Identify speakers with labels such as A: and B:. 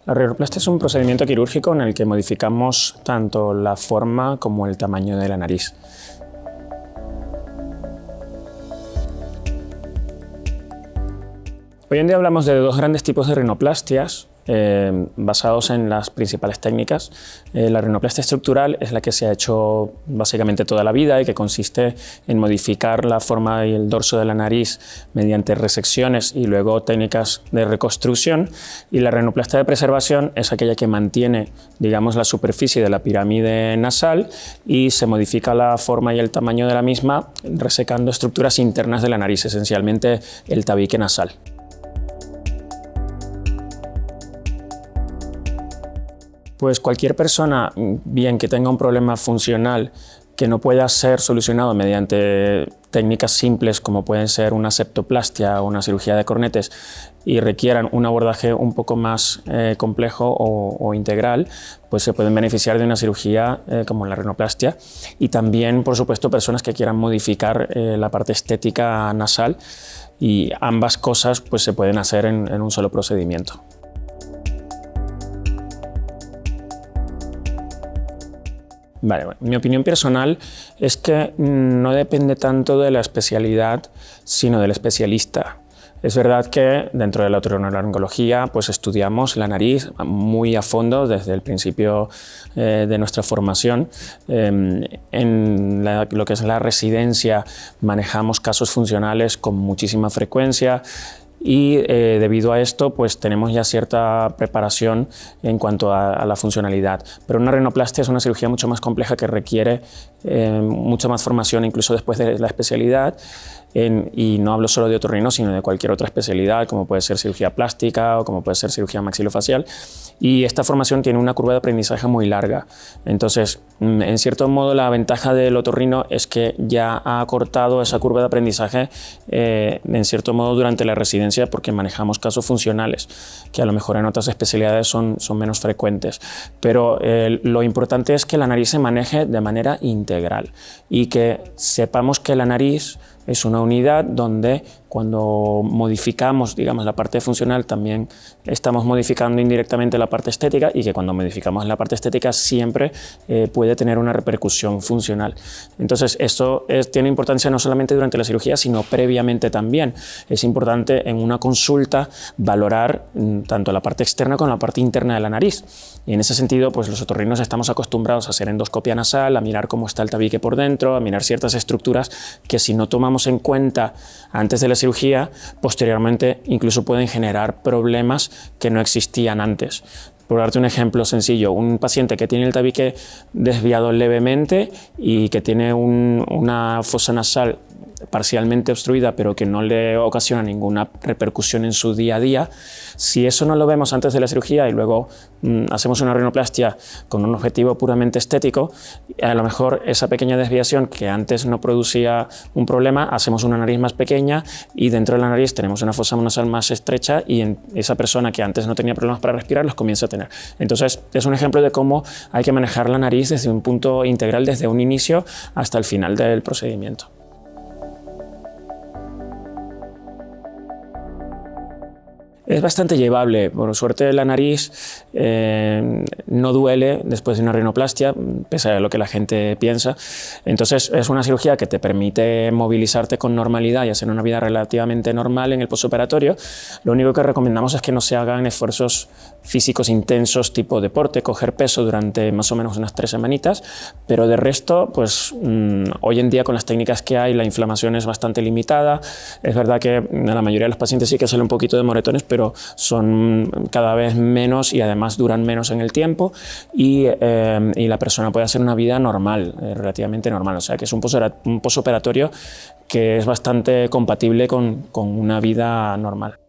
A: La rinoplastia es un procedimiento quirúrgico en el que modificamos tanto la forma como el tamaño de la nariz. Hoy en día hablamos de dos grandes tipos de rinoplastias basados en las principales técnicas. La rinoplastia estructural es la que se ha hecho básicamente toda la vida y que consiste en modificar la forma y el dorso de la nariz mediante resecciones y luego técnicas de reconstrucción. Y la rinoplastia de preservación es aquella que mantiene, digamos, la superficie de la pirámide nasal y se modifica la forma y el tamaño de la misma resecando estructuras internas de la nariz, esencialmente el tabique nasal. Pues cualquier persona, bien que tenga un problema funcional que no pueda ser solucionado mediante técnicas simples como pueden ser una septoplastia o una cirugía de cornetes y requieran un abordaje un poco más complejo o integral, pues se pueden beneficiar de una cirugía como la rinoplastia. Y también, por supuesto, personas que quieran modificar la parte estética nasal, y ambas cosas pues, se pueden hacer en un solo procedimiento. Vale, bueno, mi opinión personal es que no depende tanto de la especialidad, sino del especialista. Es verdad que dentro de la otorrinolaringología pues estudiamos la nariz muy a fondo desde el principio de nuestra formación. Lo que es la residencia manejamos casos funcionales con muchísima frecuencia. Y debido a esto pues tenemos ya cierta preparación en cuanto a la funcionalidad. Pero una rinoplastia es una cirugía mucho más compleja que requiere mucha más formación incluso después de la especialidad. Y no hablo solo de otorrino, sino de cualquier otra especialidad, como puede ser cirugía plástica o como puede ser cirugía maxilofacial. Y esta formación tiene una curva de aprendizaje muy larga. Entonces, en cierto modo, la ventaja del otorrino es que ya ha acortado esa curva de aprendizaje, en cierto modo, durante la residencia, porque manejamos casos funcionales, que a lo mejor en otras especialidades son menos frecuentes. Pero lo importante es que la nariz se maneje de manera integral y que sepamos que la nariz es una unidad donde cuando modificamos, digamos, la parte funcional también estamos modificando indirectamente la parte estética, y que cuando modificamos la parte estética siempre puede tener una repercusión funcional. Entonces esto tiene importancia no solamente durante la cirugía, sino previamente también. Es importante en una consulta valorar tanto la parte externa como la parte interna de la nariz. Y en ese sentido, pues los otorrinos estamos acostumbrados a hacer endoscopia nasal, a mirar cómo está el tabique por dentro, a mirar ciertas estructuras que si no tomamos en cuenta antes de la cirugía, posteriormente incluso pueden generar problemas que no existían antes. Por darte un ejemplo sencillo, un paciente que tiene el tabique desviado levemente y que tiene una fosa nasal parcialmente obstruida, pero que no le ocasiona ninguna repercusión en su día a día, si eso no lo vemos antes de la cirugía y luego hacemos una rinoplastia con un objetivo puramente estético, a lo mejor esa pequeña desviación que antes no producía un problema, hacemos una nariz más pequeña y dentro de la nariz tenemos una fosa nasal más estrecha, y esa persona que antes no tenía problemas para respirar los comienza a tener. Entonces es un ejemplo de cómo hay que manejar la nariz desde un punto integral, desde un inicio hasta el final del procedimiento. Es bastante llevable. Por suerte la nariz no duele después de una rinoplastia, pese a lo que la gente piensa. Entonces es una cirugía que te permite movilizarte con normalidad y hacer una vida relativamente normal en el postoperatorio. Lo único que recomendamos es que no se hagan esfuerzos físicos intensos tipo deporte, coger peso durante más o menos unas 3 semanitas, pero de resto, pues hoy en día con las técnicas que hay la inflamación es bastante limitada. Es verdad que la mayoría de los pacientes sí que sale un poquito de moretones, pero son cada vez menos y además duran menos en el tiempo, y la persona puede hacer una vida normal, relativamente normal. O sea que es un posoperatorio que es bastante compatible con una vida normal.